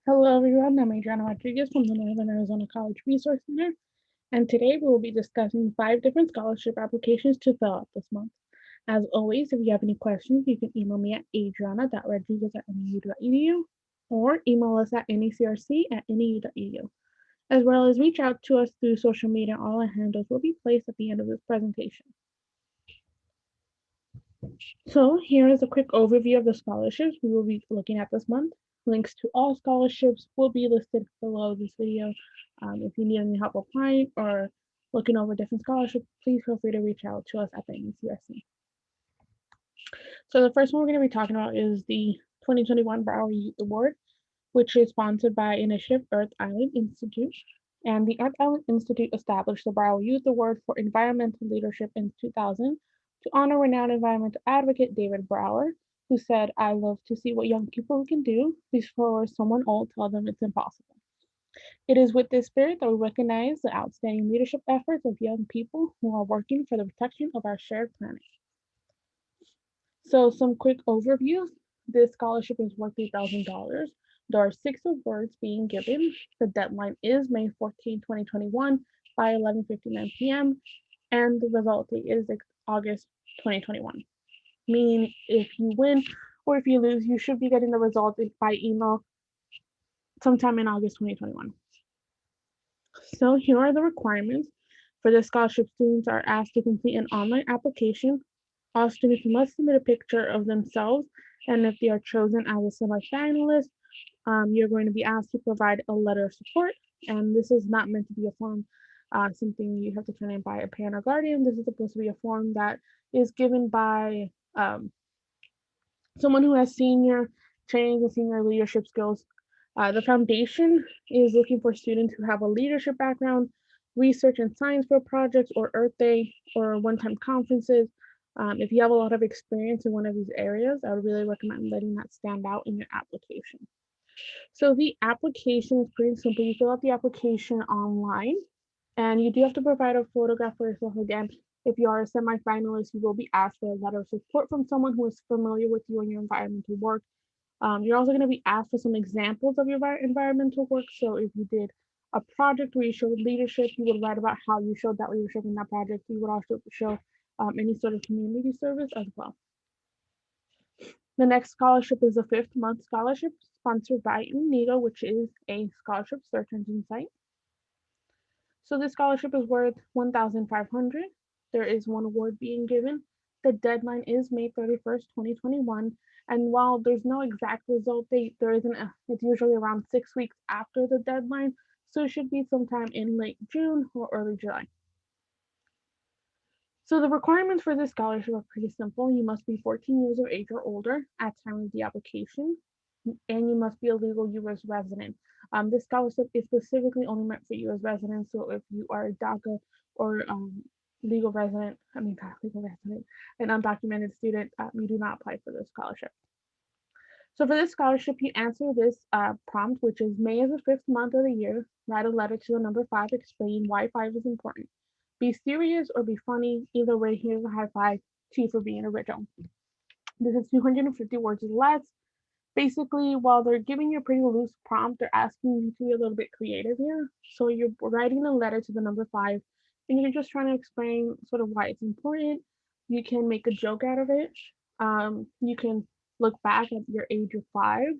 Hello everyone, I'm Adriana Rodriguez from the Northern Arizona College Resource Center, and today we will be discussing 5 different scholarship applications to fill out this month. As always, if you have any questions, you can email me at adriana.rodriguez@nau.edu or email us at nacrc@nau.edu, as well as reach out to us through social media. All our handles will be placed at the end of this presentation. So here is a quick overview of the scholarships we will be looking at this month. Links to all scholarships will be listed below this video. If you need any help applying or looking over different scholarships, please feel free to reach out to us at the NACRC. So the first one we're going to be talking about is the 2021 Broward Youth Award, which is sponsored by Initiative Earth Island Institute. And the Earth Island Institute established the Broward Youth Award for Environmental Leadership in 2000 to honor renowned environmental advocate David Brower, who said, "I love to see what young people can do before someone old tells them it's impossible." It is with this spirit that we recognize the outstanding leadership efforts of young people who are working for the protection of our shared planet. So some quick overviews. This scholarship is worth $3,000. There are 6 awards being given. The deadline is May 14, 2021 by 11:59 p.m. and the result date is August 2021. Meaning if you win or if you lose, you should be getting the result by email sometime in August 2021. So here are the requirements. For the scholarship, students are asked to complete an online application. All students must submit a picture of themselves, and if they are chosen as a semi-finalist, you're going to be asked to provide a letter of support. And this is not meant to be a form, something you have to turn in by a parent or guardian. This is supposed to be a form that is given by someone who has senior training and senior leadership skills. The foundation is looking for students who have a leadership background, research and science field projects, or Earth Day, or one-time conferences. If you have a lot of experience in one of these areas, I would really recommend letting that stand out in your application. So the application is pretty simple. You fill out the application online, and you do have to provide a photograph for yourself again. If you are a semifinalist, you will be asked for a letter of support from someone who is familiar with you and your environmental work. You're also going to be asked for some examples of your environmental work. So if you did a project where you showed leadership, you would write about how you showed that leadership in that project. You would also show any sort of community service as well. The next scholarship is a 5th-month scholarship sponsored by Unigo, which is a scholarship search engine site. So this scholarship is worth $1,500. There is one award being given. The deadline is May 31st, 2021. And while there's no exact result date, it's usually around 6 weeks after the deadline. So it should be sometime in late June or early July. So the requirements for this scholarship are pretty simple. You must be 14 years of age or older at time of the application, and you must be a legal U.S. resident. This scholarship is specifically only meant for U.S. residents. So if you are a DACA or an undocumented student, you do not apply for this scholarship. So for this scholarship, you answer this prompt, which is May is the 5th month of the year. Write a letter to the number 5 explaining why 5 is important. Be serious or be funny. Either way, here's a high five to you for being original. This is 250 words or less. Basically, while they're giving you a pretty loose prompt, they're asking you to be a little bit creative here. So you're writing a letter to the number 5, and you're just trying to explain sort of why it's important. You can make a joke out of it. You can look back at your age of 5.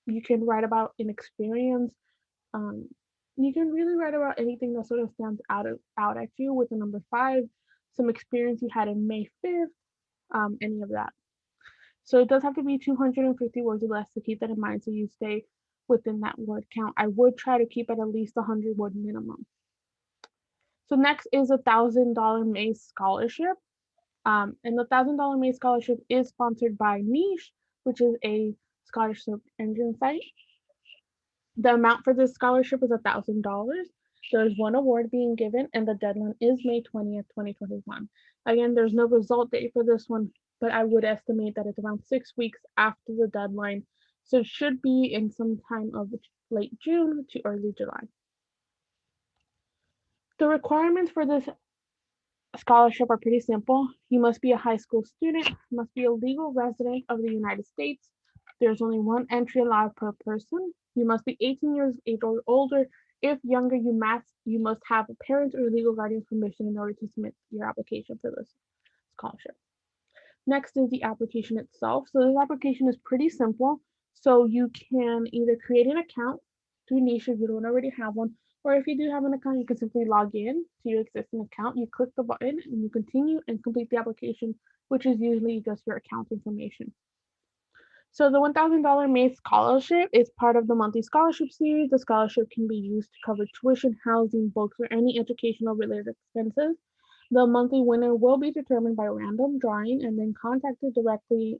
You can write about an experience. Um, you can really write about anything that sort of stands out at you with the number 5, some experience you had in May 5th, any of that. So it does have to be 250 words or less to keep that in mind so you stay within that word count. I would try to keep at least 100 word minimum. So next is $1,000 MAIS scholarship. And the $1,000 MAIS scholarship is sponsored by Niche, which is a scholarship engine site. The amount for this scholarship is $1,000. There's one award being given, and the deadline is May 20th, 2021. Again, there's no result date for this one, but I would estimate that it's around 6 weeks after the deadline. So it should be in some time of late June to early July. The requirements for this scholarship are pretty simple. You must be a high school student, must be a legal resident of the United States, There's only one entry allowed per person. You must be 18 years of age or older. If younger, you must have a parent or legal guardian's permission in order to submit your application for this scholarship. Next is the application itself. So this application is pretty simple. So you can either create an account through Niche if you don't already have one, or if you do have an account, you can simply log in to your existing account. You click the button and you continue and complete the application, which is usually just your account information. So the $1,000 MACE scholarship is part of the monthly scholarship series. The scholarship can be used to cover tuition, housing, books, or any educational related expenses. The monthly winner will be determined by random drawing and then contacted directly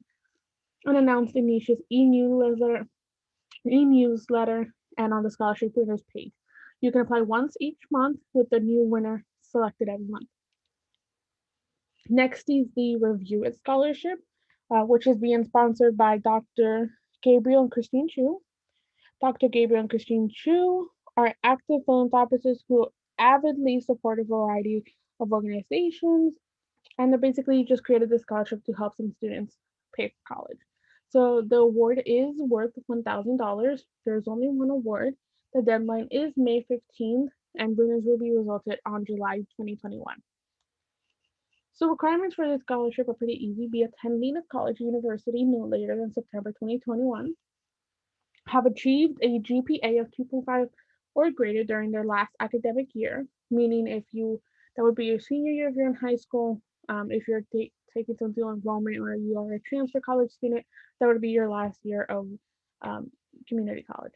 and announced in Nisha's e-newsletter and on the scholarship winners page. You can apply once each month with the new winner selected every month. Next is the Review It Scholarship, which is being sponsored by Dr. Gabriel and Christine Chu. Dr. Gabriel and Christine Chu are active philanthropists who avidly support a variety of organizations, and they basically just created this scholarship to help some students pay for college. So the award is worth $1,000. There's only one award. The deadline is May 15th, and winners will be resulted on July 2021. So requirements for this scholarship are pretty easy. Be attending a college or university no later than September 2021. Have achieved a GPA of 2.5 or greater during their last academic year, meaning that would be your senior year if you're in high school. If you're taking some dual enrollment or you are a transfer college student, that would be your last year of community college.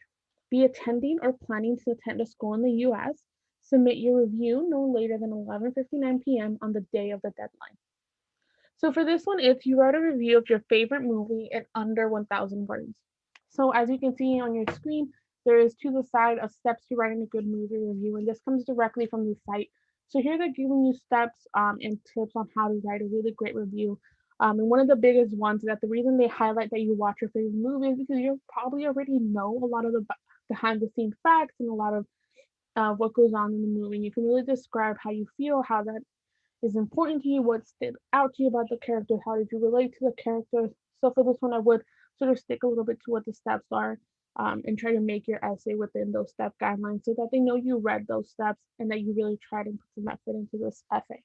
Be attending or planning to attend a school in the U.S. Submit your review no later than 11:59 p.m. on the day of the deadline. So for this one, it's you wrote a review of your favorite movie in under 1,000 words. So as you can see on your screen, there is to the side of steps to writing a good movie review, and this comes directly from the site. So here they're giving you steps and tips on how to write a really great review. And one of the biggest ones is that the reason they highlight that you watch your favorite movie is because you probably already know a lot of the behind the scenes facts and a lot of what goes on in the movie. And you can really describe how you feel, how that is important to you, what stood out to you about the character, how did you relate to the characters. So for this one, I would sort of stick a little bit to what the steps are and try to make your essay within those step guidelines so that they know you read those steps and that you really tried and put some effort into this essay.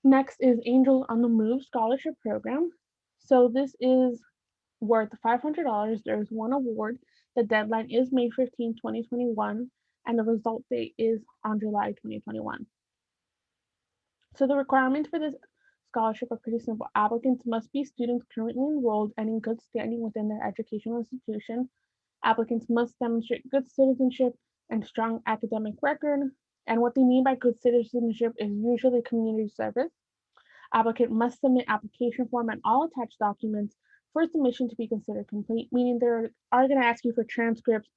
Next is Angels on the Move Scholarship Program. So this is worth $500. There's one award. The deadline is May 15, 2021, and the result date is on July 2021. So the requirements for this scholarship are pretty simple. Applicants must be students currently enrolled and in good standing within their educational institution. Applicants must demonstrate good citizenship and strong academic record. And what they mean by good citizenship is usually community service. Applicant must submit application form and all attached documents for submission to be considered complete, meaning they are going to ask you for transcripts,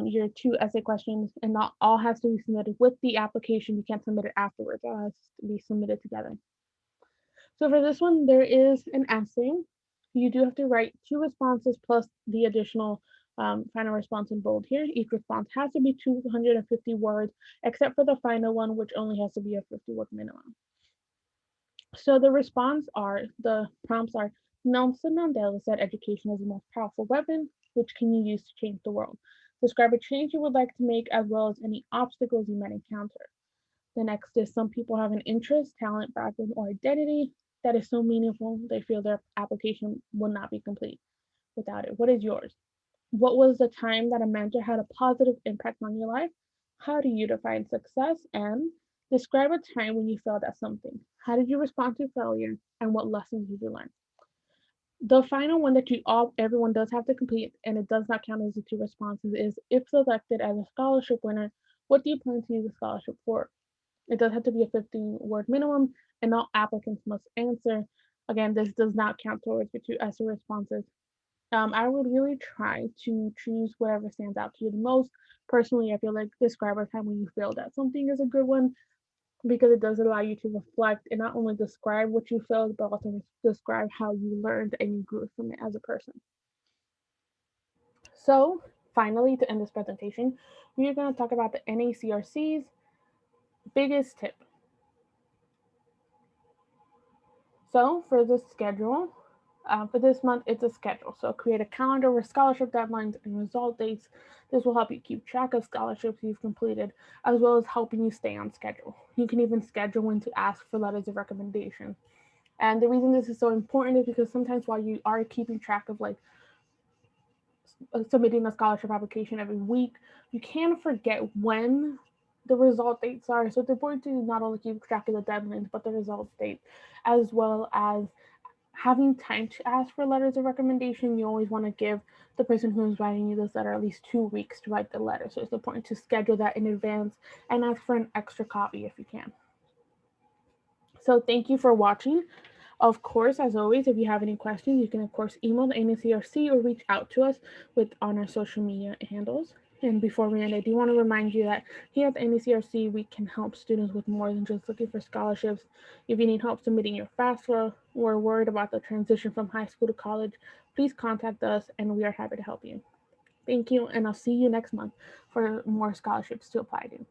your 2 essay questions, and not all has to be submitted with the application. You can't submit it afterwards. It all has to be submitted together. So for this one, there is an essay. You do have to write 2 responses plus the additional final response in bold here. Each response has to be 250 words, except for the final one, which only has to be a 50-word minimum. So the prompts are, Nelson Mandela said education is the most powerful weapon, which can you use to change the world? Describe a change you would like to make as well as any obstacles you might encounter. The next is some people have an interest, talent, background, or identity that is so meaningful they feel their application will not be complete without it. What is yours? What was the time that a mentor had a positive impact on your life? How do you define success? And describe a time when you failed at something. How did you respond to failure? And what lessons did you learn? The final one that everyone does have to complete, and it does not count as the 2 responses, is if selected as a scholarship winner, what do you plan to use the scholarship for? It does have to be a 15-word minimum, and all applicants must answer. Again, this does not count towards the 2 essay responses. I would really try to choose whatever stands out to you the most. Personally, I feel like describe a time when you failed at something is a good one because it does allow you to reflect and not only describe what you failed, but also describe how you learned and you grew from it as a person. So, finally, to end this presentation, we are going to talk about the NACRC's biggest tip. So, for the schedule, For this month, it's a schedule. So create a calendar with scholarship deadlines and result dates. This will help you keep track of scholarships you've completed, as well as helping you stay on schedule. You can even schedule when to ask for letters of recommendation. And the reason this is so important is because sometimes while you are keeping track of like submitting a scholarship application every week, you can forget when the result dates are. So it's important to not only keep track of the deadlines, but the result date, as well as having time to ask for letters of recommendation. You always want to give the person who is writing you this letter at least 2 weeks to write the letter. So it's important to schedule that in advance and ask for an extra copy if you can. So thank you for watching. Of course, as always, if you have any questions, you can of course email the NACRC or reach out to us on our social media handles. And before we end, I do want to remind you that here at the NACRC, we can help students with more than just looking for scholarships. If you need help submitting your FAFSA or are worried about the transition from high school to college, please contact us and we are happy to help you. Thank you, and I'll see you next month for more scholarships to apply to.